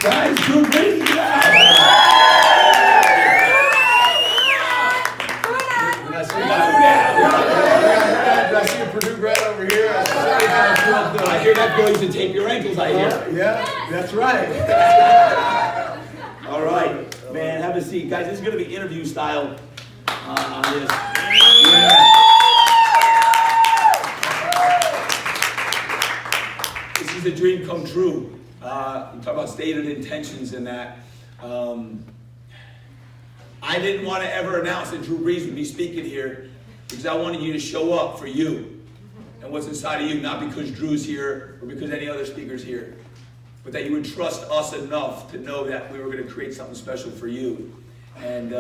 Guys, Drew Brees. I see a Purdue grad over here. I hear that girl used to tape your ankles, I hear. Yeah, that's right. All right, man, have a seat. Guys, this is going to be interview style on this. This is a dream come true. You talk about stated intentions and that. I didn't want to ever announce that Drew Brees would be speaking here because I wanted you to show up for you and what's inside of you, not because Drew's here or because any other speaker's here, but that you would trust us enough to know that we were going to create something special for you. And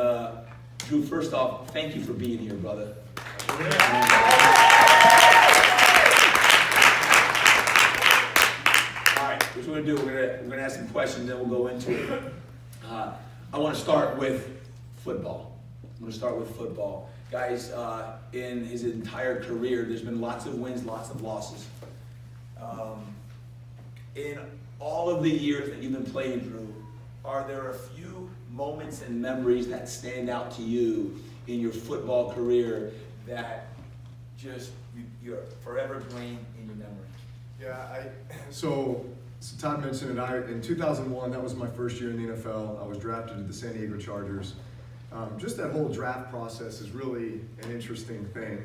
Drew, first off, thank you for being here, brother. All right, here's what we're going to do. We're going to ask some questions, then we'll go into it. I want to start with football. I'm going to start with football. Guys, in his entire career, there's been lots of wins, lots of losses. In all of the years that you've been playing, Drew, are there a few moments and memories that stand out to you in your football career that just you're forever ingrained in your memory? Yeah, so Todd mentioned it. In 2001, that was my first year in the NFL. I was drafted to the San Diego Chargers. Just that whole draft process is really an interesting thing.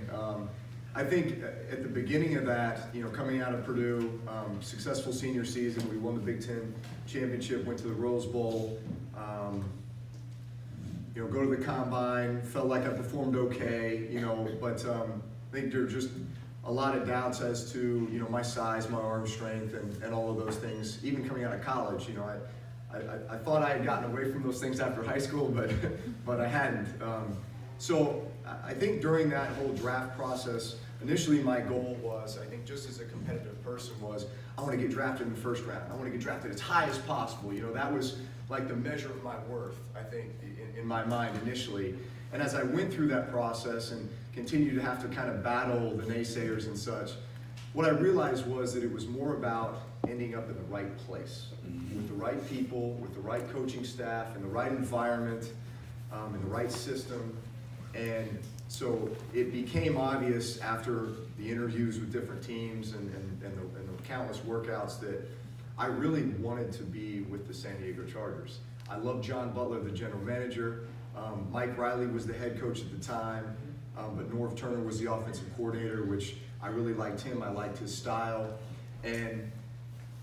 I think at the beginning of that, coming out of Purdue, successful senior season, we won the Big Ten championship, went to the Rose Bowl, go to the combine, felt like I performed okay, but I think there are just a lot of doubts as to, my size, my arm strength, and all of those things. Even coming out of college, I thought I had gotten away from those things after high school, but I hadn't. So I think during that whole draft process, initially my goal was, I think just as a competitive person, was I want to get drafted in the first round. I want to get drafted as high as possible. That was like the measure of my worth, I think, in my mind initially. And as I went through that process and continued to have to kind of battle the naysayers and such, what I realized was that it was more about ending up in the right place, with the right people, with the right coaching staff, in the right environment, in the right system. And so it became obvious after the interviews with different teams and the countless workouts that I really wanted to be with the San Diego Chargers. I loved John Butler, the general manager. Mike Riley was the head coach at the time, but Norv Turner was the offensive coordinator, which I really liked him. I liked his style. And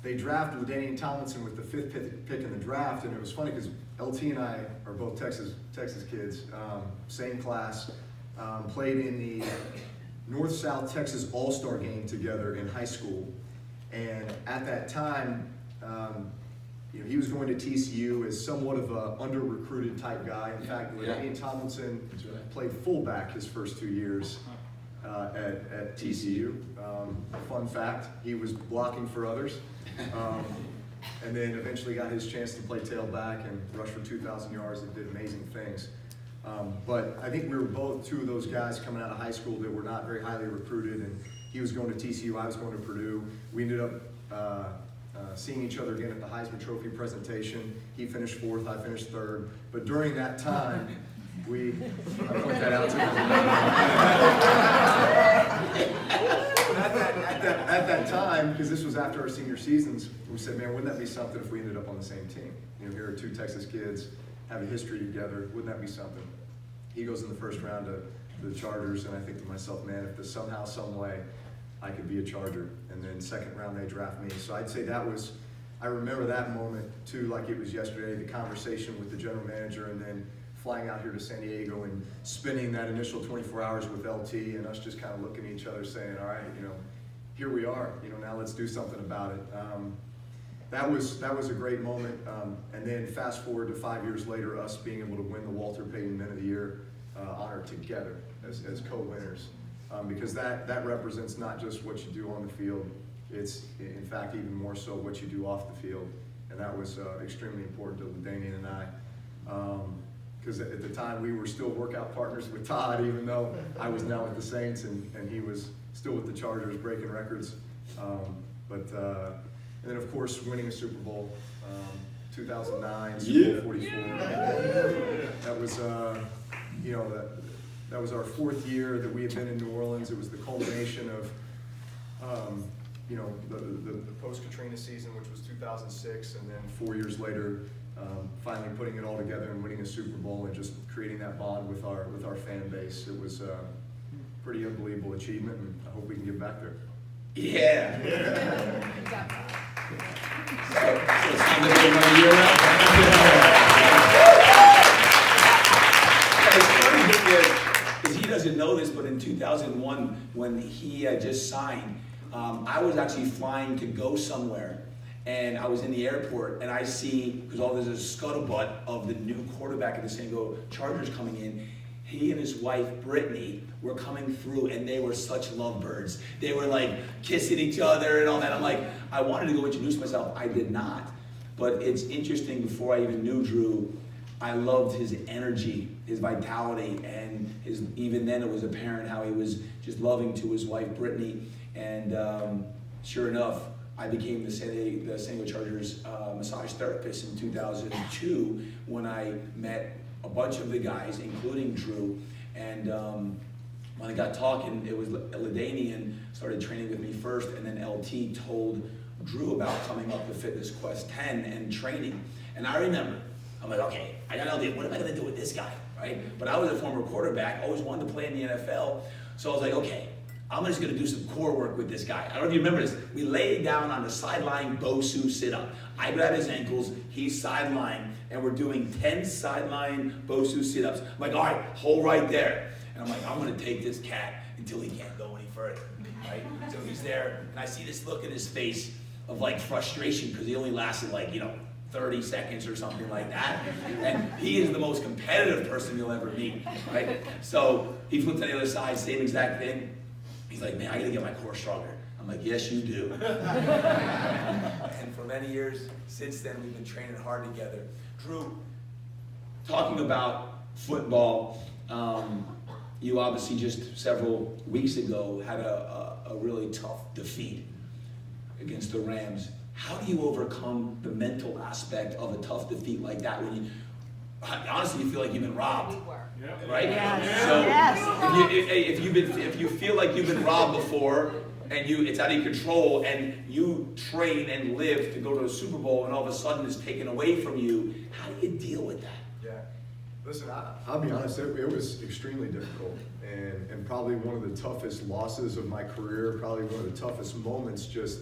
they drafted LaDainian Tomlinson with the 5th pick in the draft, and it was funny because LT and I are both Texas kids, same class, played in the North-South Texas All-Star game together in high school. And at that time, he was going to TCU as somewhat of an under-recruited type guy. In fact, LaDainian Tomlinson played fullback his first 2 years at TCU. Fun fact, he was blocking for others. And then eventually got his chance to play tailback and rush for 2,000 yards and did amazing things. But I think we were both two of those guys coming out of high school that were not very highly recruited, and he was going to TCU, I was going to Purdue. We ended up seeing each other again at the Heisman Trophy presentation. He finished 4th, I finished 3rd. But during that time, I point that out to him. At that time, because this was after our senior seasons, we said, man, wouldn't that be something if we ended up on the same team? Here are 2 Texas kids, have a history together, wouldn't that be something? He goes in the first round to the Chargers, and I think to myself, man, if this somehow, some way, I could be a Charger. And then second round, they draft me. So I'd say I remember that moment too, like it was yesterday, the conversation with the general manager, and then flying out here to San Diego and spending that initial 24 hours with LT, and us just kind of looking at each other saying, all right, here we are, now let's do something about it. That was a great moment. And then fast forward to 5 years later, us being able to win the Walter Payton Men of the Year honor together as co-winners. Because that represents not just what you do on the field, it's in fact even more so what you do off the field. And that was extremely important to LaDainian and I. Because at the time we were still workout partners with Todd, even though I was now with the Saints and he was still with the Chargers breaking records. And then of course winning a Super Bowl. 2009, Super Bowl 44. That was, you know, that was our 4th year that we had been in New Orleans. It was the culmination of, you know, the post-Katrina season, which was 2006, and then 4 years later, finally putting it all together and winning a Super Bowl and just creating that bond with our fan base. It was a pretty unbelievable achievement, and I hope we can get back there. Yeah. So it's time to bring another year out. It's funny because he doesn't know this, but in 2001, when he just signed, I was actually flying to go somewhere. And I was in the airport, and I see, because there's a scuttlebutt of the new quarterback of the San Diego Chargers coming in. He and his wife, Brittany, were coming through, and they were such lovebirds. They were like kissing each other and all that. I'm like, I wanted to go introduce myself. I did not. But it's interesting, before I even knew Drew, I loved his energy, his vitality, and even then it was apparent how he was just loving to his wife, Brittany. And sure enough, I became the San Diego Chargers massage therapist in 2002 when I met a bunch of the guys, including Drew. And when I got talking, it was Ladanian started training with me first, and then LT told Drew about coming up to Fitness Quest 10 and training. And I remember, I'm like, okay, I got an idea. What am I going to do with this guy, right? But I was a former quarterback, always wanted to play in the NFL. So I was like, okay, I'm just going to do some core work with this guy. I don't know if you remember this. We laid down on the sideline Bosu sit-up. I grab his ankles, he's sideline, and we're doing 10 sideline Bosu sit-ups. I'm like, all right, hold right there. And I'm like, I'm going to take this cat until he can't go any further, right? So he's there, and I see this look in his face of like frustration, because he only lasted 30 seconds or something like that. And he is the most competitive person you'll ever meet, right? So he flipped to the other side, same exact thing. He's like, man, I gotta get my core stronger. I'm like, yes, you do. And for many years since then, we've been training hard together. Drew, talking about football, you obviously just several weeks ago had a really tough defeat against the Rams. How do you overcome the mental aspect of a tough defeat like that when you, honestly, you feel like you've been robbed? Right? Yes. So Yes. if you feel like you've been robbed before, and it's out of your control, and you train and live to go to a Super Bowl, and all of a sudden it's taken away from you, how do you deal with that? Yeah. Listen, I'll be honest, it was extremely difficult, and probably one of the toughest losses of my career, probably one of the toughest moments. Just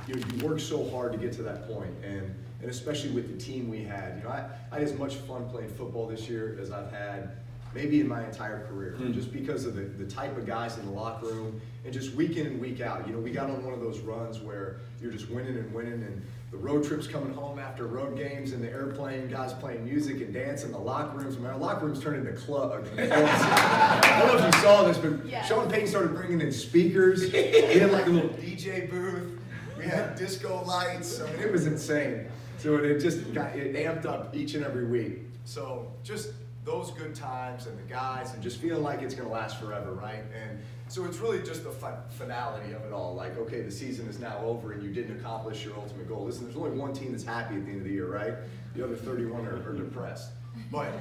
you work so hard to get to that point, and especially with the team we had. I had as much fun playing football this year as I've had maybe in my entire career, just because of the type of guys in the locker room, and just week in and week out. We got on one of those runs where you're just winning, and the road trips coming home after road games, and the airplane, guys playing music and dancing, the locker rooms. Our locker rooms turned into clubs. I don't know if you saw this, but Yeah. Sean Payton started bringing in speakers. We had like a little DJ booth. We had disco lights. I mean, it was insane. So it amped up each and every week. So just those good times and the guys, and just feeling like it's going to last forever, right? And so it's really just the finality of it all. Like, okay, the season is now over, and you didn't accomplish your ultimate goal. Listen, there's only one team that's happy at the end of the year, right? The other 31 are depressed. But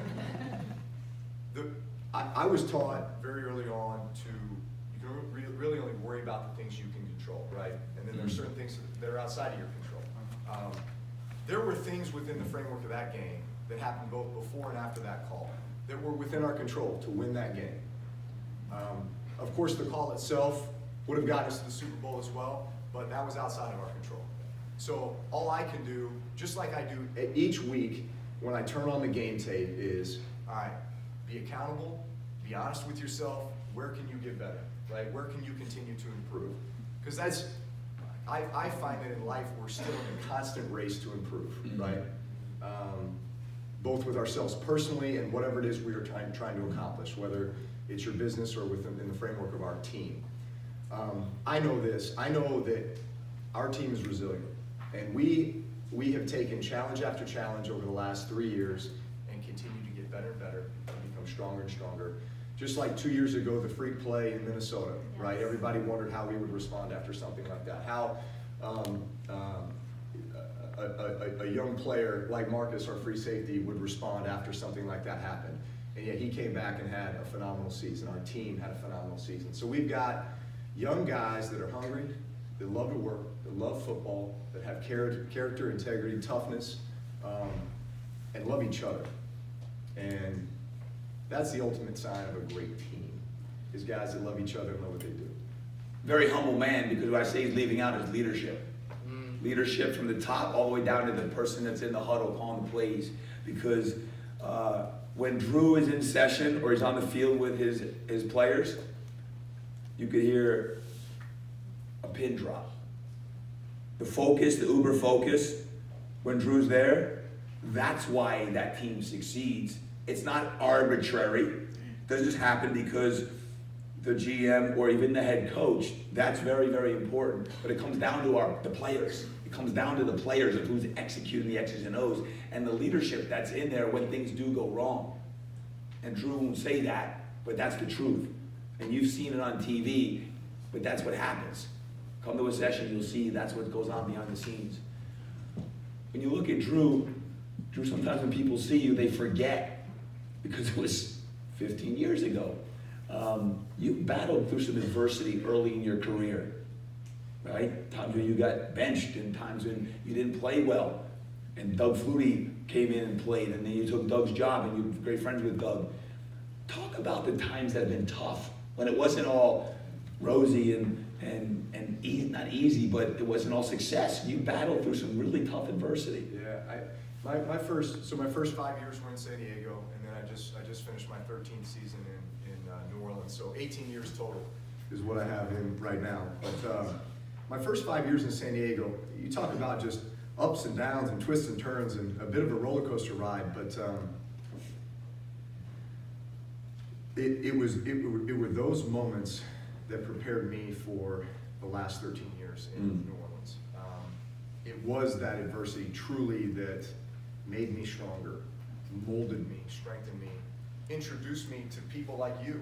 I was taught very early on you can really only worry about the things you can control, right? And then there's certain things that are outside of your control. There were things within the framework of that game that happened both before and after that call that were within our control to win that game. Of course, the call itself would have gotten us to the Super Bowl as well, but that was outside of our control. So all I can do, just like I do each week when I turn on the game tape, is, all right, be accountable, be honest with yourself. Where can you get better, right? Where can you continue to improve? Because I find that in life we're still in a constant race to improve, right? Both with ourselves personally and whatever it is we are trying to accomplish, whether it's your business or in the framework of our team. I know this. I know that our team is resilient, and we have taken challenge after challenge over the last 3 years and continue to get better and better and become stronger and stronger. Just like 2 years ago, the freak play in Minnesota, right? Everybody wondered how we would respond after something like that. How a young player like Marcus, our free safety, would respond after something like that happened. And yet he came back and had a phenomenal season. Our team had a phenomenal season. So we've got young guys that are hungry, that love to work, that love football, that have character, integrity, toughness, and love each other. And that's the ultimate sign of a great team, is guys that love each other and know what they do. Very humble man, because what I say he's leaving out is leadership. Leadership from the top all the way down to the person that's in the huddle calling the plays. Because when Drew is in session or he's on the field with his players, you could hear a pin drop. The focus, the uber focus, when Drew's there, that's why that team succeeds. It's not arbitrary. It doesn't just happen because the GM or even the head coach. That's very, very important. But it comes down to the players. It comes down to the players of who's executing the X's and O's and the leadership that's in there when things do go wrong. And Drew won't say that, but that's the truth. And you've seen it on TV, but that's what happens. Come to a session, you'll see that's what goes on behind the scenes. When you look at Drew, sometimes when people see you, they forget because it was 15 years ago. You battled through some adversity early in your career, right? Times when you got benched and times when you didn't play well. And Doug Flutie came in and played, and then you took Doug's job and you were great friends with Doug. Talk about the times that have been tough, when it wasn't all rosy and easy, not easy, but it wasn't all success. You battled through some really tough adversity. Yeah, my first 5 years were in San Diego, and then I just finished my 13th season in New Orleans. So 18 years total is what I have in right now. But my first 5 years in San Diego, you talk about just ups and downs and twists and turns and a bit of a roller coaster ride. But it were those moments that prepared me for the last 13 years in New Orleans. It was that adversity truly that made me stronger, molded me, strengthened me, introduced me to people like you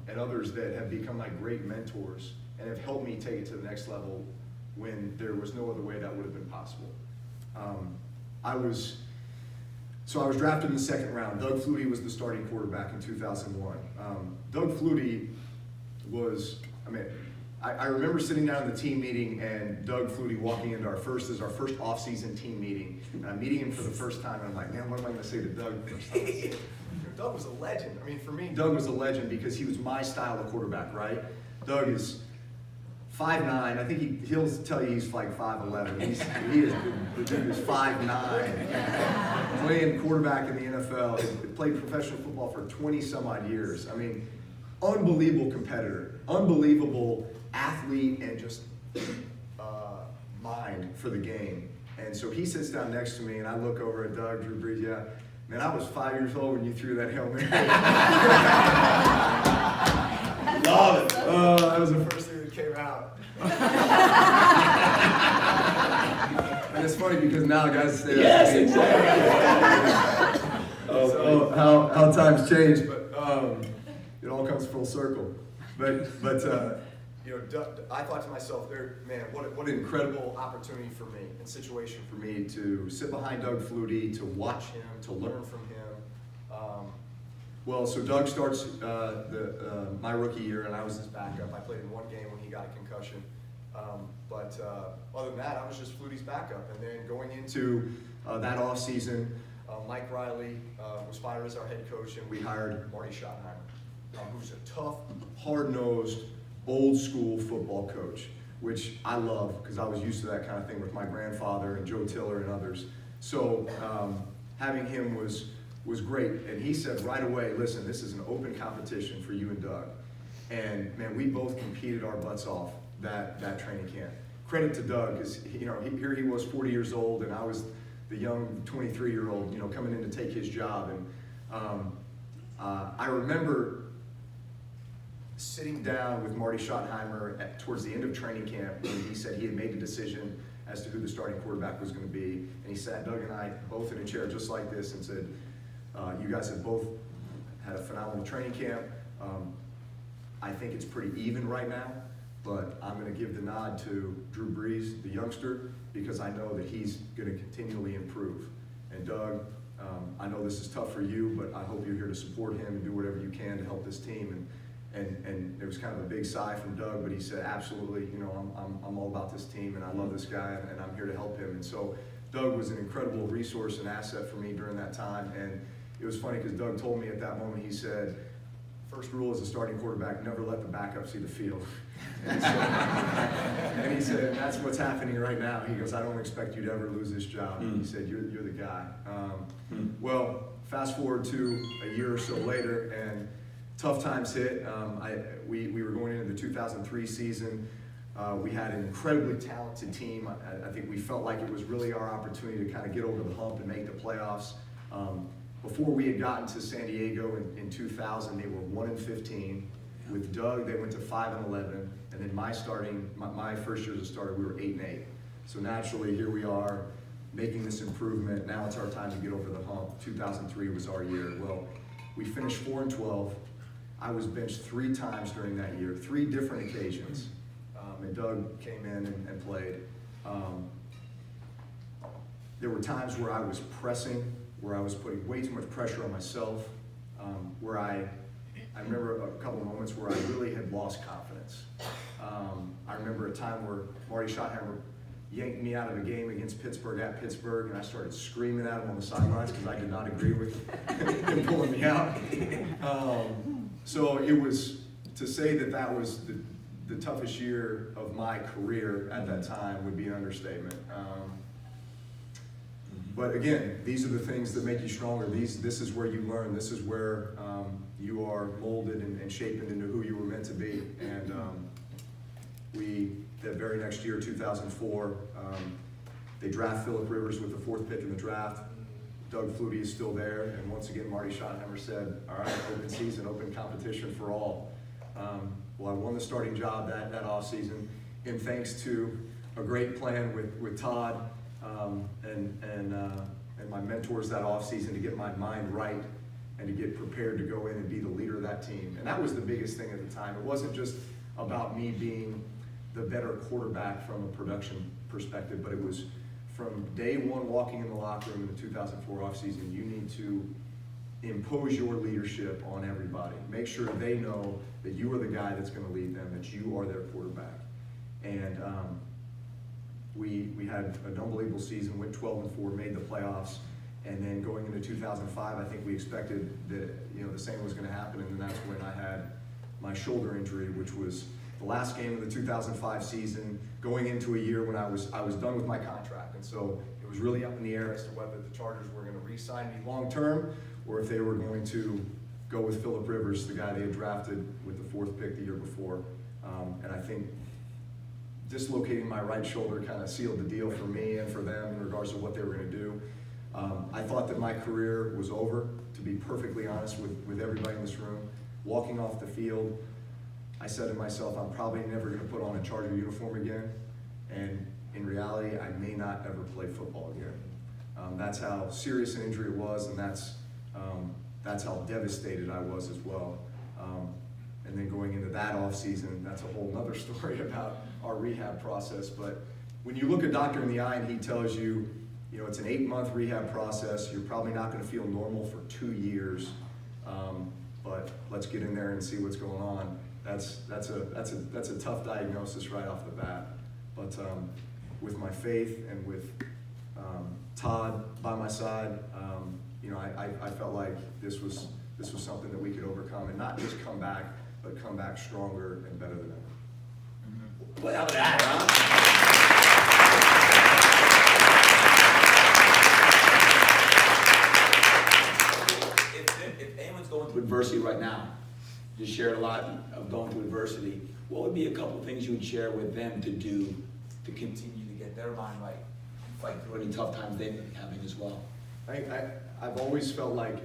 and others that have become my great mentors and have helped me take it to the next level when there was no other way that would have been possible. I was drafted in the second round. Doug Flutie was the starting quarterback in 2001. Doug Flutie was, I remember sitting down in the team meeting and Doug Flutie walking into our first off-season team meeting. And I'm meeting him for the first time, and I'm like, man, what am I going to say to Doug first time? Doug was a legend. For me, Doug was a legend because he was my style of quarterback, right? Doug is 5'9". I think he'll tell you he's like 5'11". The dude is 5'9". Playing quarterback in the NFL. He played professional football for 20 some odd years. Unbelievable competitor, unbelievable athlete, and just mind for the game. And so he sits down next to me, and I look over at Doug, Drew Brees. Yeah, man, I was 5 years old when you threw that Hail Mary. Love it. That was the first thing that came out. And it's funny because now guys say that. Yes, exactly. So how times change, but it all comes full circle. But I thought to myself, man, what an incredible opportunity for me and situation for me to sit behind Doug Flutie, to watch him, to learn from him. So Doug starts my rookie year, and I was his backup. I played in one game when he got a concussion. But other than that, I was just Flutie's backup. And then going into that offseason, Mike Riley was fired as our head coach, and we hired Marty Schottenheimer, who's a tough, hard-nosed, old-school football coach, which I love because I was used to that kind of thing with my grandfather and Joe Tiller and others. So having him was great. And he said right away, listen, this is an open competition for you and Doug. And man, we both competed our butts off that training camp. Credit to Doug, because here he was 40 years old, and I was the young 23-year-old, coming in to take his job. And I remember sitting down with Marty Schottenheimer towards the end of training camp, when he said he had made a decision as to who the starting quarterback was going to be. And he sat Doug and I both in a chair just like this and said, you guys have both had a phenomenal training camp. I think it's pretty even right now, but I'm going to give the nod to Drew Brees, the youngster because I know that he's going to continually improve. And Doug, I know this is tough for you, but I hope you're here to support him and do whatever you can to help this team. And there was kind of a big sigh from Doug, but he said, absolutely, you know, I'm all about this team and I love this guy and I'm here to help him. And so Doug was an incredible resource and asset for me during that time. And it was funny because Doug told me at that moment, he said, first rule as a starting quarterback, never let the backup see the field. And he said, that's what's happening right now. He goes, I don't expect you to ever lose this job. He said, you're the guy. Well, fast forward to a year or so later, and tough times hit. We were going into the 2003 season. We had an incredibly talented team. I think we felt like it was really our opportunity to kind of get over the hump and make the playoffs. Before we had gotten to San Diego in 2000, they were 1-15. With Doug, they went to 5-11, and then my first year as a starter, we were 8-8. So naturally, here we are, making this improvement. Now it's our time to get over the hump. 2003 was our year. Well, we finished 4-12. I was benched 3 times during that year, 3 different occasions. And Doug came in and played. There were times where I was pressing, where I was putting way too much pressure on myself, where I remember a couple of moments where I really had lost confidence. I remember a time where Marty Schottenheimer yanked me out of a game against Pittsburgh at Pittsburgh, and I started screaming at him on the sidelines because I did not agree with him pulling me out. So it was, to say that that was the toughest year of my career at that time would be an understatement. But again, these are the things that make you stronger. This is where you learn. This is where you are molded and shaped into who you were meant to be. And that very next year, 2004, they draft Phillip Rivers with the 4th pick in the draft. Doug Flutie is still there. And once again, Marty Schottenheimer said, all right, open season, open competition for all. Well, I won the starting job that offseason, and thanks to a great plan with Todd and my mentors that offseason to get my mind right and to get prepared to go in and be the leader of that team. And that was the biggest thing at the time. It wasn't just about me being the better quarterback from a production perspective, but it was from day one walking in the locker room in the 2004 offseason, you need to impose your leadership on everybody. Make sure they know that you are the guy that's going to lead them, that you are their quarterback. And we had an unbelievable season, went 12-4, made the playoffs, and then going into 2005, I think we expected that the same was going to happen, and then that's when I had my shoulder injury, which was the last game of the 2005 season, going into a year when I was done with my contract, and so it was really up in the air as to whether the Chargers were going to re-sign me long-term, or if they were going to go with Phillip Rivers, the guy they had drafted with the 4th pick the year before, and I think dislocating my right shoulder kind of sealed the deal for me and for them in regards to what they were going to do. I thought that my career was over, to be perfectly honest with everybody in this room. Walking off the field, I said to myself, I'm probably never going to put on a Charger uniform again, and in reality, I may not ever play football again. That's how serious an injury it was, and that's how devastated I was as well. And then going into that off season, that's a whole nother story about our rehab process. But when you look a doctor in the eye and he tells you, it's an 8-month rehab process, you're probably not going to feel normal for 2 years, but let's get in there and see what's going on. That's a tough diagnosis right off the bat. But with my faith and with Todd by my side, I felt like this was something that we could overcome and not just come back, but come back stronger and better than ever. Well, how about that, huh? If anyone's going through adversity right now, you shared a lot of going through adversity, what would be a couple things you would share with them to do to continue to get their mind right and fight through any tough times they've been having as well? I've always felt like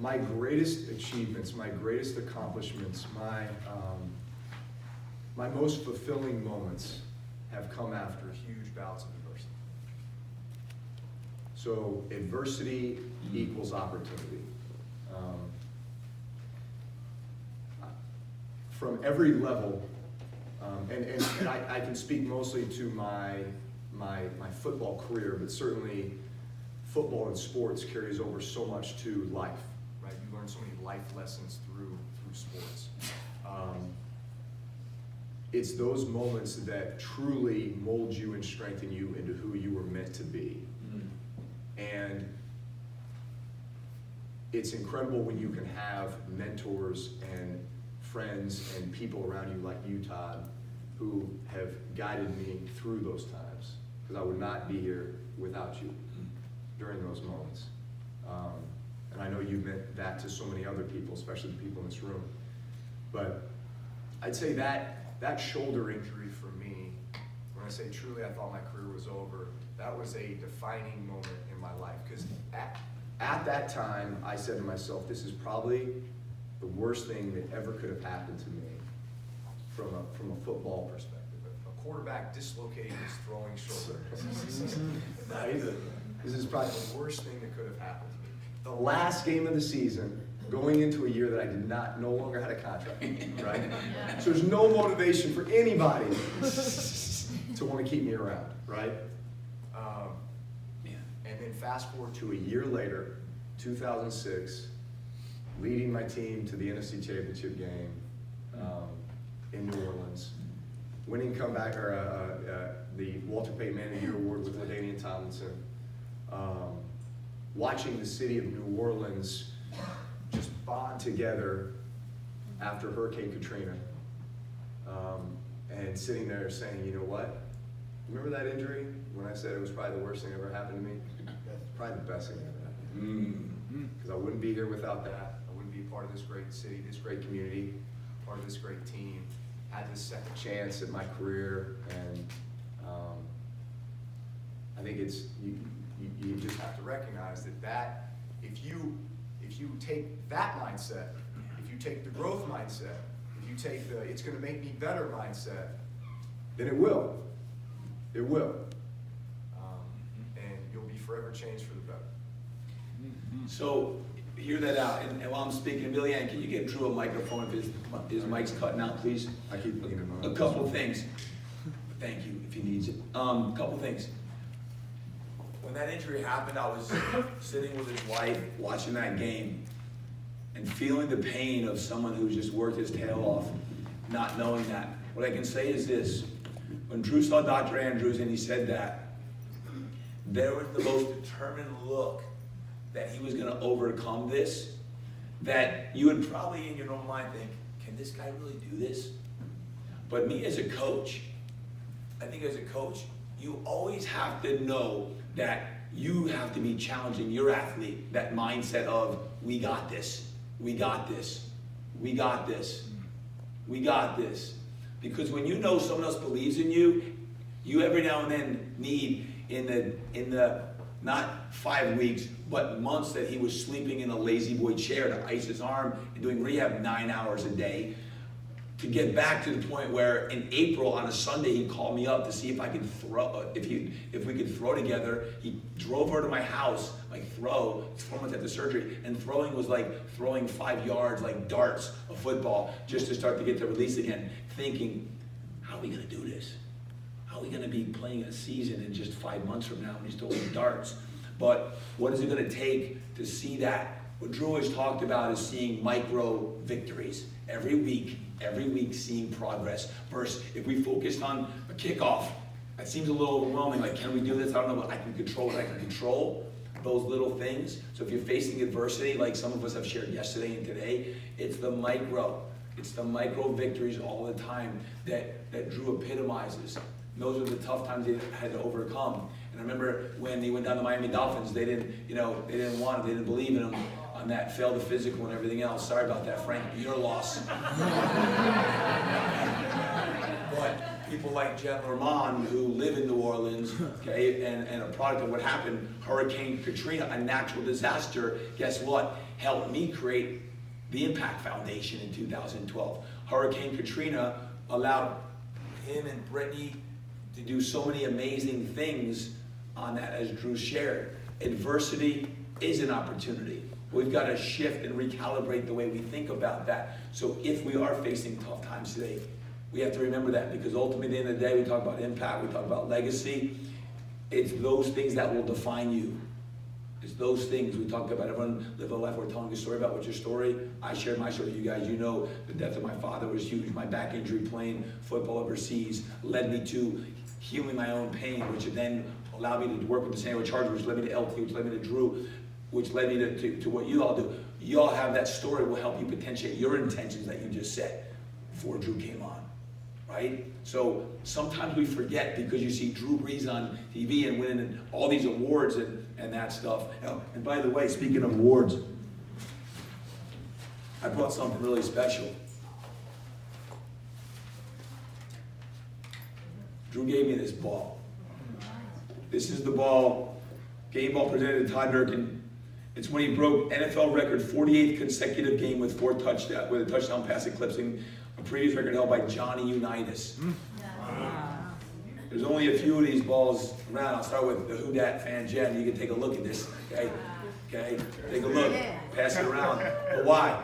my greatest achievements, my greatest accomplishments, my most fulfilling moments have come after huge bouts of adversity. So adversity equals opportunity. From every level And I can speak mostly to my football career, but certainly football and sports carries over so much to life, right? You learn so many life lessons through sports. It's those moments that truly mold you and strengthen you into who you were meant to be. And it's incredible when you can have mentors and friends and people around you like you, Todd, who have guided me through those times, because I would not be here without you during those moments. And I know you've meant that to so many other people, especially the people in this room. But I'd say that shoulder injury for me, when I say truly I thought my career was over, that was a defining moment in my life. Because at that time, I said to myself, this is probably the worst thing that ever could have happened to me from a football perspective. A quarterback dislocating his throwing shoulder. This is probably the worst thing that could have happened to me. The last game of the season, going into a year that I no longer had a contract, right? So there's no motivation for anybody to want to keep me around, right? And then fast forward to a year later, 2006, leading my team to the NFC Championship game in New Orleans, winning comeback the Walter Payton Man of the Year award with LaDainian Tomlinson, watching the city of New Orleans just bond together after Hurricane Katrina, and sitting there saying, you know what? Remember that injury when I said it was probably the worst thing that ever happened to me? That's probably the best thing that ever happened to me. Because I wouldn't be here without that. I wouldn't be part of this great city, this great community, part of this great team. Had this second chance at my career, and I think it's you just have to recognize that if you take that mindset, if you take the growth mindset, if you take the it's going to make me better mindset, then it will. It will. And you'll be forever changed for the better. So, hear that out. And while I'm speaking, Billy Ann, can you get Drew a microphone if his mic's cutting out, please? I keep leaning on A couple things. Thank you, if he needs it. A couple things. When that injury happened, I was sitting with his wife, watching that game, and feeling the pain of someone who just worked his tail off, not knowing that. What I can say is this. When Drew saw Dr. Andrews and he said that, there was the most determined look that he was going to overcome this, that you would probably in your own mind think, can this guy really do this? But me as a coach, I think as a coach, you always have to know that you have to be challenging your athlete, that mindset of, we got this, we got this, we got this, we got this. Because when you know someone else believes in you, you every now and then need, in the not 5 weeks, but months that he was sleeping in a lazy boy chair to ice his arm and doing rehab 9 hours a day, to get back to the point where in April on a Sunday he called me up to see if I could throw, if we could throw together. He drove her to my house, like throw. It's 4 months after surgery, and throwing was like throwing 5 yards like darts of football just to start to get the release again. Thinking, how are we gonna do this? How are we gonna be playing a season in just 5 months from now when he's throwing darts? But what is it gonna take to see that? What Drew has talked about is seeing micro victories every week seeing progress. Versus if we focused on a kickoff, that seems a little overwhelming. Like, can we do this? I don't know, but I can control what I can control. Those little things. So if you're facing adversity, like some of us have shared yesterday and today, it's the micro victories all the time that Drew epitomizes. And those are the tough times they had to overcome. And I remember when he went down to Miami Dolphins, they didn't believe in him on that, failed the physical and everything else. Sorry about that, Frank, your loss. But people like Jen Lerman, who live in New Orleans, okay, and a product of what happened, Hurricane Katrina, a natural disaster, guess what? Helped me create the Impact Foundation in 2012. Hurricane Katrina allowed him and Brittany to do so many amazing things on that, as Drew shared. Adversity is an opportunity. We've got to shift and recalibrate the way we think about that. So if we are facing tough times today, We have to remember that, because ultimately at the end of the day, we talk about impact, we talk about legacy. It's those things that will define you. It's those things we talked about. Everyone live a life. We're telling a story about what's your story. I shared my story with you guys. You know the death of my father was huge. My back injury playing football overseas led me to healing my own pain, which then allowed me to work with the San Diego Chargers, which led me to LT, which led me to Drew, which led me to what you all do. You all have that story will help you potentiate your intentions that you just set before Drew came on, right? So sometimes we forget, because you see Drew Brees on TV and winning all these awards and that stuff. And by the way, speaking of awards, I brought something really special. Drew gave me this ball. This is the ball, game ball presented to Todd Durkin. It's when he broke NFL record 48th consecutive game with a touchdown pass eclipsing a previous record held by Johnny Unitas. There's only a few of these balls around. I'll start with the Who Dat fan, Jen. You can take a look at this, okay? Okay? Take a look. Pass it around. But why?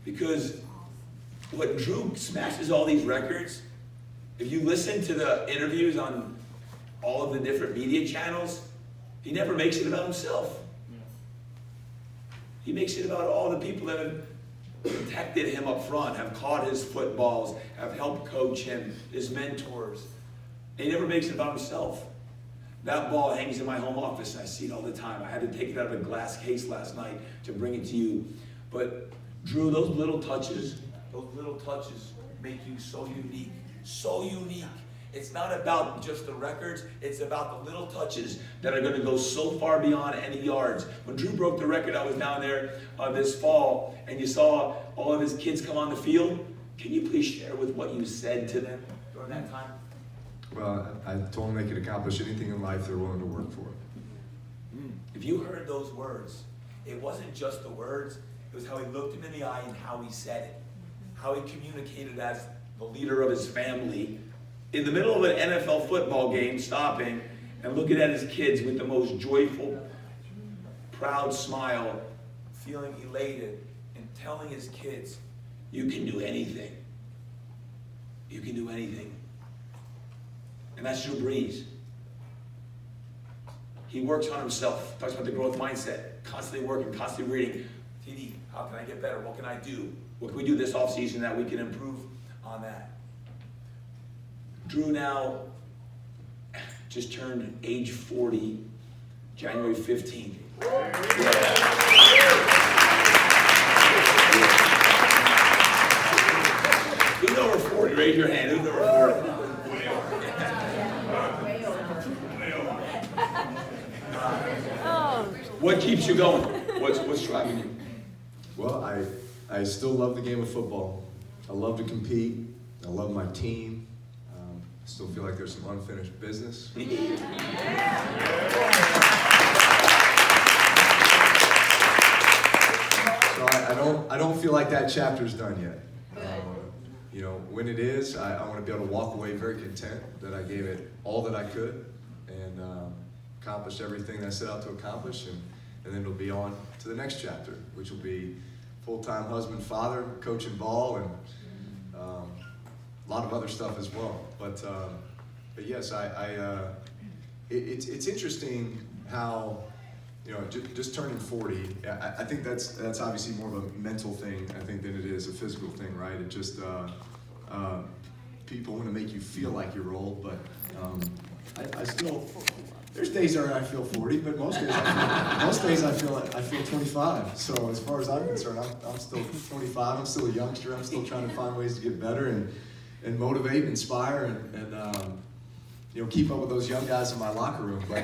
Because what Drew smashes all these records, if you listen to the interviews on all of the different media channels, he never makes it about himself. He makes it about all the people that have protected him up front, have caught his footballs, have helped coach him, his mentors. And he never makes it about himself. That ball hangs in my home office, and I see it all the time. I had to take it out of a glass case last night to bring it to you. But Drew, those little touches make you so unique. So unique. It's not about just the records, it's about the little touches that are going to go so far beyond any yards. When Drew broke the record, I was down there this fall, and you saw all of his kids come on the field. Can you please share with what you said to them during that time? Well, I told them they could accomplish anything in life they're willing to work for. If you heard those words, it wasn't just the words, it was how he looked him in the eye and how he said it. How he communicated as the leader of his family, in the middle of an NFL football game, stopping and looking at his kids with the most joyful, proud smile, feeling elated, and telling his kids, you can do anything. You can do anything. And that's Drew Brees. He works on himself, talks about the growth mindset, constantly working, constantly reading. TD, how can I get better? What can I do? What can we do this offseason that we can improve on that? Drew now just turned age 40, January 15th. Who's over 40? Raise your hand. Who's over 40? What keeps you going? What's driving you? Well, I still love the game of football. I love to compete. I love my team. I still feel like there's some unfinished business. So I don't feel like that chapter's done yet. You know, when it is, I want to be able to walk away very content that I gave it all that I could and accomplished everything that I set out to accomplish, and then it'll be on to the next chapter, which will be full-time husband, father, coaching ball, and a lot of other stuff as well. But yes, it's interesting how, you know, just turning 40. I think that's obviously more of a mental thing, I think, than it is a physical thing, right? It just people want to make you feel like you're old, but I still. There's days where I feel 40, but most days I feel 25. So as far as I'm concerned, I'm still 25. I'm still a youngster. I'm still trying to find ways to get better and motivate, inspire, and you know, keep up with those young guys in my locker room. But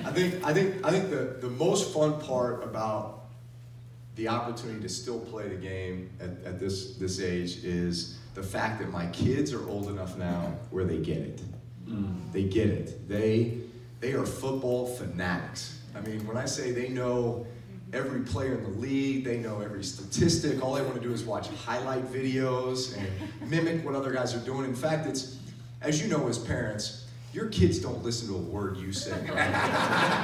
I think the most fun part about the opportunity to still play the game at this age is the fact that my kids are old enough now where they get it. They get it. They are football fanatics. I mean, when I say they know every player in the league, they know every statistic, all they want to do is watch highlight videos and mimic what other guys are doing. In fact, it's, as you know as parents, your kids don't listen to a word you say.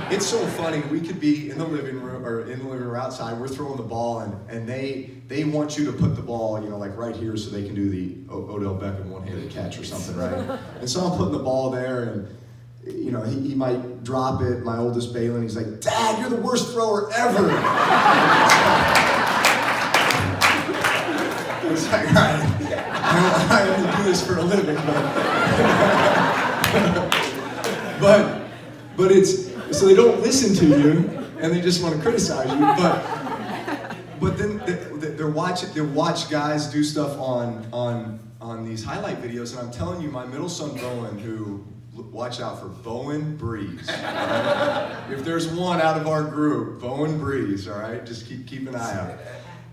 It's so funny. We could be in the living room or outside. We're throwing the ball, and they want you to put the ball, like right here, so they can do the Odell Beckham one-handed catch or something, right? And so I'm putting the ball there, and he might drop it. My oldest Balin, he's like, "Dad, you're the worst thrower ever." It's like, all right, I only do this for a living, but it's, so they don't listen to you, and they just want to criticize you, but then they watch guys do stuff on these highlight videos, and I'm telling you, my middle son Bowen, who, watch out for Bowen Brees. Right? If there's one out of our group, Bowen Brees, all right? Just keep an eye out.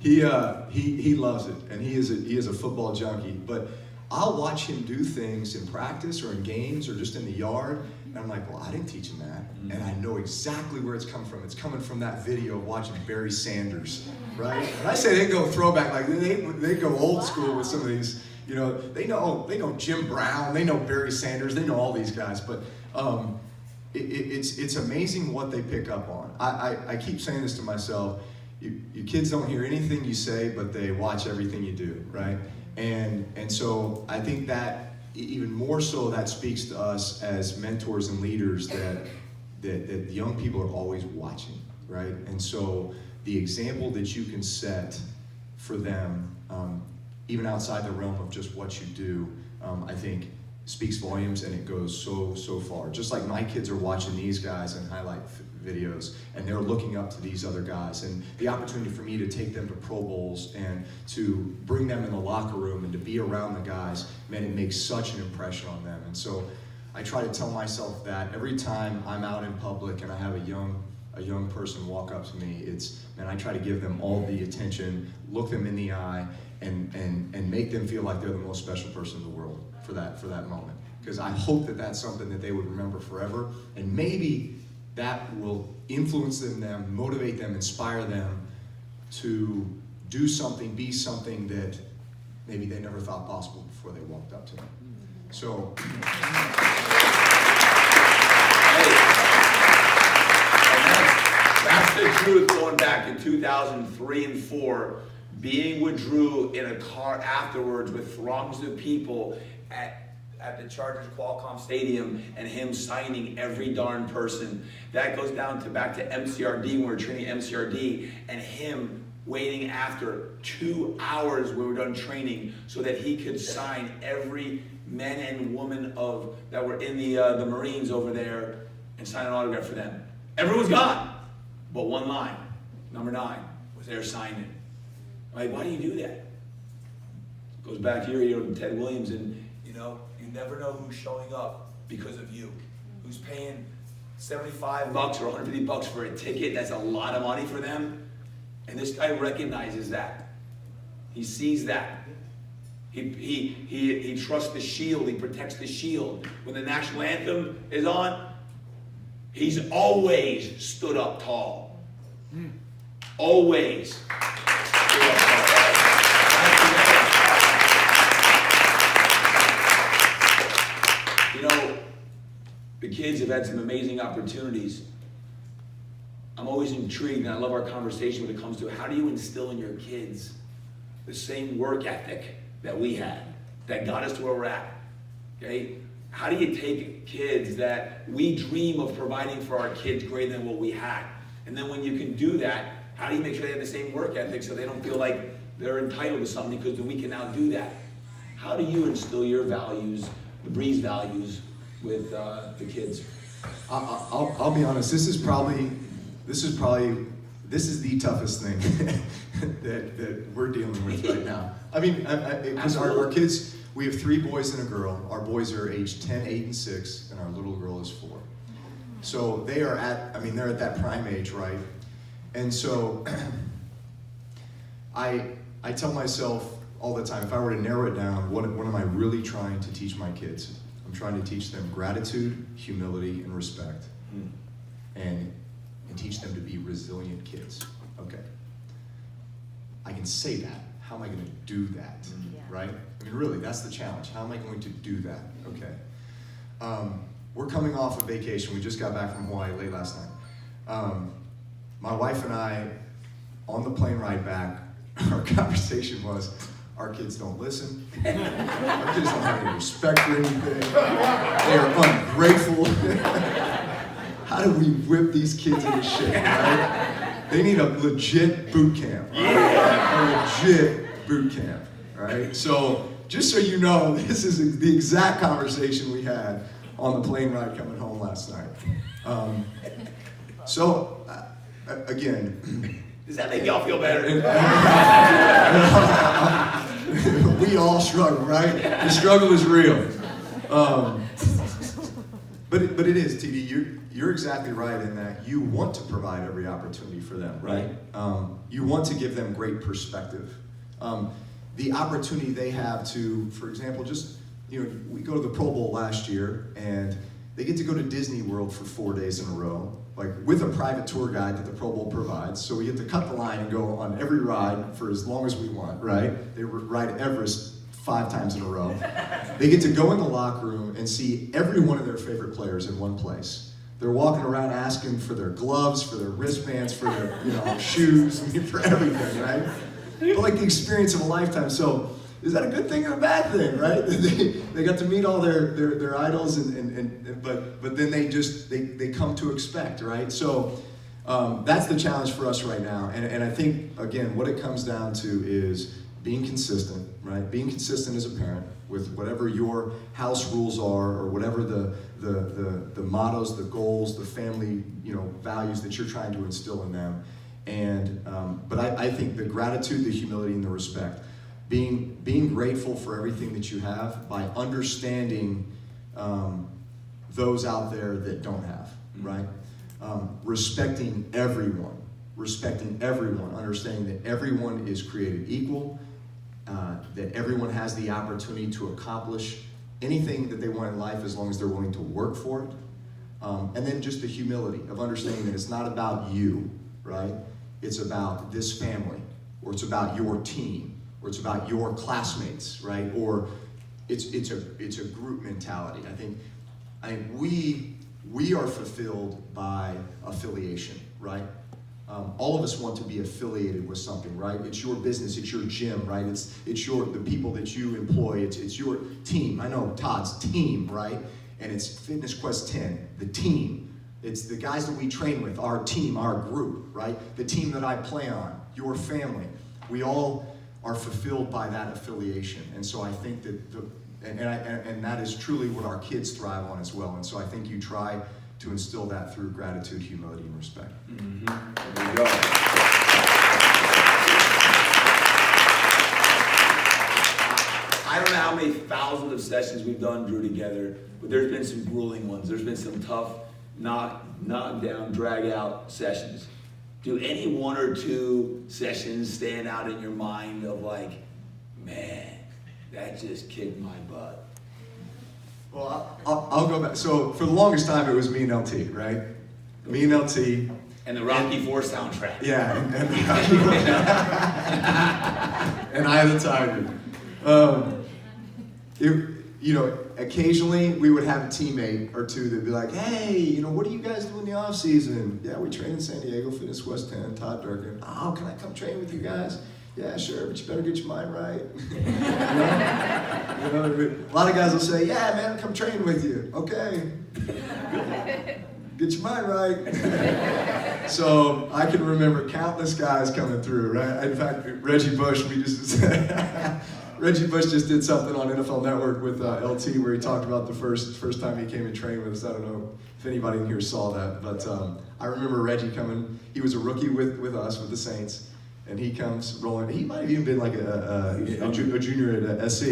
He loves it, and he is a football junkie. But I'll watch him do things in practice or in games or just in the yard, and I'm like, well, I didn't teach him that, and I know exactly where it's come from. It's coming from that video of watching Barry Sanders, right? And I say they go throwback, like they go old school with some of these. They know Jim Brown, they know Barry Sanders, they know all these guys, but it's amazing what they pick up on. I keep saying this to myself. You kids don't hear anything you say, but they watch everything you do, right? And so I think that even more so that speaks to us as mentors and leaders that young people are always watching, right? And so the example that you can set for them, even outside the realm of just what you do, I think speaks volumes, and it goes so far. Just like my kids are watching these guys in highlight videos, and they're looking up to these other guys, and the opportunity for me to take them to Pro Bowls and to bring them in the locker room and to be around the guys, man, it makes such an impression on them. And so I try to tell myself that every time I'm out in public and I have a young person walk up to me, I try to give them all the attention, look them in the eye, and make them feel like they're the most special person in the world for that moment. Because I hope that that's something that they would remember forever, and maybe that will influence them, motivate them, inspire them to do something, be something that maybe they never thought possible before they walked up to them. So. That's the truth. Going back to 2003 and 4, being with Drew in a car afterwards with throngs of people at the Chargers Qualcomm Stadium, and him signing every darn person. That goes down back to MCRD, when we were training MCRD, and him waiting after 2 hours when we were done training so that he could sign every man and woman that were in the Marines over there and sign an autograph for them. Everyone's gone, but one line, number 9, was there signing. Like, why do you do that? It goes back to your hero, Ted Williams, and you never know who's showing up because of you. Who's paying $75 or $150 for a ticket? That's a lot of money for them. And this guy recognizes that. He sees that. He trusts the shield. He protects the shield. When the national anthem is on, he's always stood up tall. Always stood up tall. The kids have had some amazing opportunities. I'm always intrigued, and I love our conversation when it comes to how do you instill in your kids the same work ethic that we had, that got us to where we're at, okay? How do you take kids that we dream of providing for our kids greater than what we had? And then when you can do that, how do you make sure they have the same work ethic so they don't feel like they're entitled to something because we can now do that? How do you instill your values, the Brees values, with the kids? I'll be honest. This is the toughest thing that we're dealing with right now. I mean, because our kids, we have 3 boys and a girl. Our boys are aged 10, 8, and 6, and our little girl is 4. So they're at that prime age, right? And so I tell myself all the time, if I were to narrow it down, what am I really trying to teach my kids? I'm trying to teach them gratitude, humility, and respect, and teach them to be resilient kids. Okay. I can say that. How am I going to do that? Right? I mean, really, that's the challenge. How am I going to do that? Okay. we're coming off a vacation. We just got back from Hawaii late last night. My wife and I, on the plane ride back, our conversation was, our kids don't listen. Our kids don't have any respect for anything. They are ungrateful. How do we whip these kids into shape, right? They need a legit boot camp. Right? A legit boot camp, right? So, just so you know, this is the exact conversation we had on the plane ride coming home last night. Again, Does that make y'all feel better? We all struggle, right? The struggle is real. But it is, TD. You're exactly right in that you want to provide every opportunity for them, right? You want to give them great perspective. The opportunity they have to, for example, we go to the Pro Bowl last year, and they get to go to Disney World for 4 days in a row, like with a private tour guide that the Pro Bowl provides. So we get to cut the line and go on every ride for as long as we want, right? They ride Everest 5 times in a row. They get to go in the locker room and see every one of their favorite players in one place. They're walking around asking for their gloves, for their wristbands, for their shoes, for everything, right? But like the experience of a lifetime. So is that a good thing or a bad thing, right? They got to meet all their idols, but then they come to expect, right? So that's the challenge for us right now. And I think, again, what it comes down to is being consistent, right? Being consistent as a parent with whatever your house rules are, or whatever the mottos, the goals, the family values that you're trying to instill in them. And but I think the gratitude, the humility, and the respect, being grateful for everything that you have by understanding those out there that don't have, right? Respecting everyone, understanding that everyone is created equal, that everyone has the opportunity to accomplish anything that they want in life as long as they're willing to work for it. And then just the humility of understanding that it's not about you, right? It's about this family, or it's about your team, or it's about your classmates, right? Or it's a group mentality. I think we are fulfilled by affiliation, right? All of us want to be affiliated with something, right? It's your business, it's your gym, right? It's the people that you employ, it's your team. I know Todd's team, right? And it's Fitness Quest 10, the team. It's the guys that we train with, our team, our group, right? The team that I play on, your family. We all are fulfilled by that affiliation. And so I think that and that is truly what our kids thrive on as well. And so I think you try to instill that through gratitude, humility, and respect. Mm-hmm. There you go. I don't know how many thousands of sessions we've done, Drew, together, but there's been some grueling ones. There's been some tough, knock down, drag out sessions. Do any one or two sessions stand out in your mind of like, man, that just kicked my butt? Well, I'll go back. So for the longest time, it was me and LT, right? Me and LT. And the Rocky IV soundtrack. Yeah, and the Rocky IV. And Eye of the Tiger. Occasionally we would have a teammate or two that'd be like, hey, what do you guys do in the off season? Yeah, we train in San Diego, Fitness Quest 10, Todd Durkin. Oh, can I come train with you guys? Yeah, sure, but you better get your mind right. A lot of guys will say, yeah, man, come train with you. Okay. Get your mind right. So I can remember countless guys coming through, right? In fact, Reggie Bush just did something on NFL Network with LT where he talked about the first time he came and trained with us. I don't know if anybody in here saw that, but I remember Reggie coming. He was a rookie with us, with the Saints. And he comes rolling. He might have even been like a junior at SC.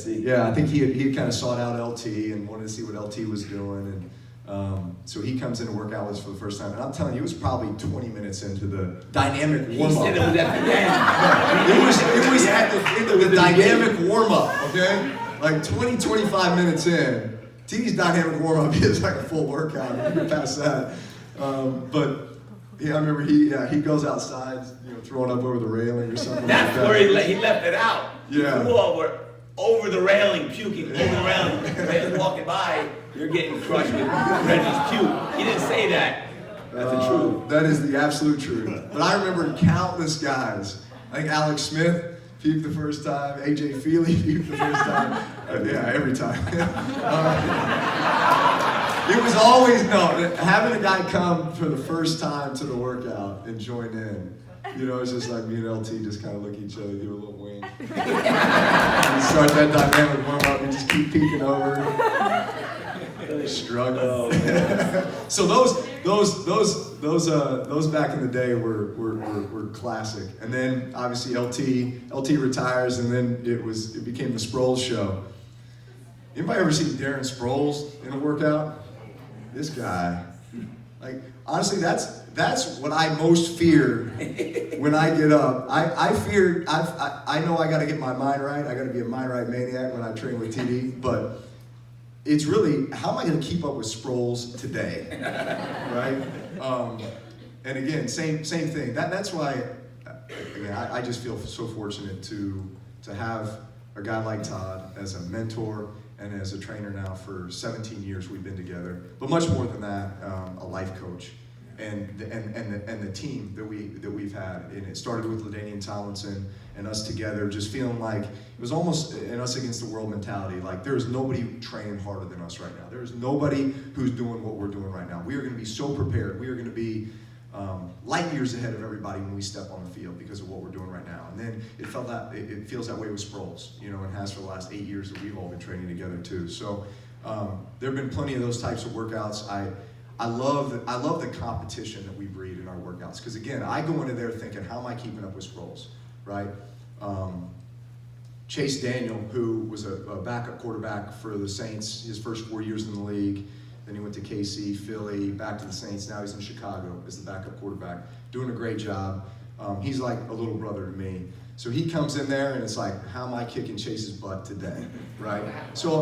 Yeah, I think he had kind of sought out LT and wanted to see what LT was doing. And so he comes in to work out with us for the first time. And I'm telling you, it was probably 20 minutes into the dynamic warm-up. He said it was at the end. It was at the end of the dynamic warm-up, okay? Like 20, 25 minutes in. TD's dynamic warm-up is like a full workout. You can pass that. But yeah, I remember he goes outside, throwing up over the railing or something. That's like that. where he left it out. Yeah. over the railing, puking over the railing. Man's walking by, you're getting crushed with Reggie's puke. He didn't say that. That's the truth. That is the absolute truth. But I remember countless guys. I think Alex Smith puked the first time. AJ Feely puked the first time. Yeah, every time. It was always, having a guy come for the first time to the workout and join in. You know, it's just like me and LT just kind of look at each other, give a little wink. We start that dynamic warm up, we just keep peeking over. Struggle. So those back in the day were classic. And then obviously LT retires, and then it became the Sproles show. Anybody ever seen Darren Sproles in a workout? This guy, like, honestly, that's what I most fear when I get up. I know I got to get my mind right. I got to be a mind right maniac when I train with TD, but it's really, how am I going to keep up with Sproles today, right? And again, same thing. That's why, again, I just feel so fortunate to have a guy like Todd as a mentor and as a trainer now for 17 years we've been together. But much more than that, a life coach. And the team that we've had, and it started with LaDainian Tomlinson and us together, just feeling like it was almost an us against the world mentality. Like, there is nobody training harder than us right now. There is nobody who's doing what we're doing right now. We are going to be so prepared. We are going to be light years ahead of everybody when we step on the field because of what we're doing right now. And then it feels that way with Sproles, and has for the last 8 years that we've all been training together too. So there have been plenty of those types of workouts. I love the competition that we breed in our workouts, because again, I go into there thinking, how am I keeping up with Sproles, right? Chase Daniel, who was a backup quarterback for the Saints his first 4 years in the league, then he went to KC, Philly, back to the Saints. Now he's in Chicago as the backup quarterback, doing a great job. He's like a little brother to me. So he comes in there and it's like, how am I kicking Chase's butt today, right? So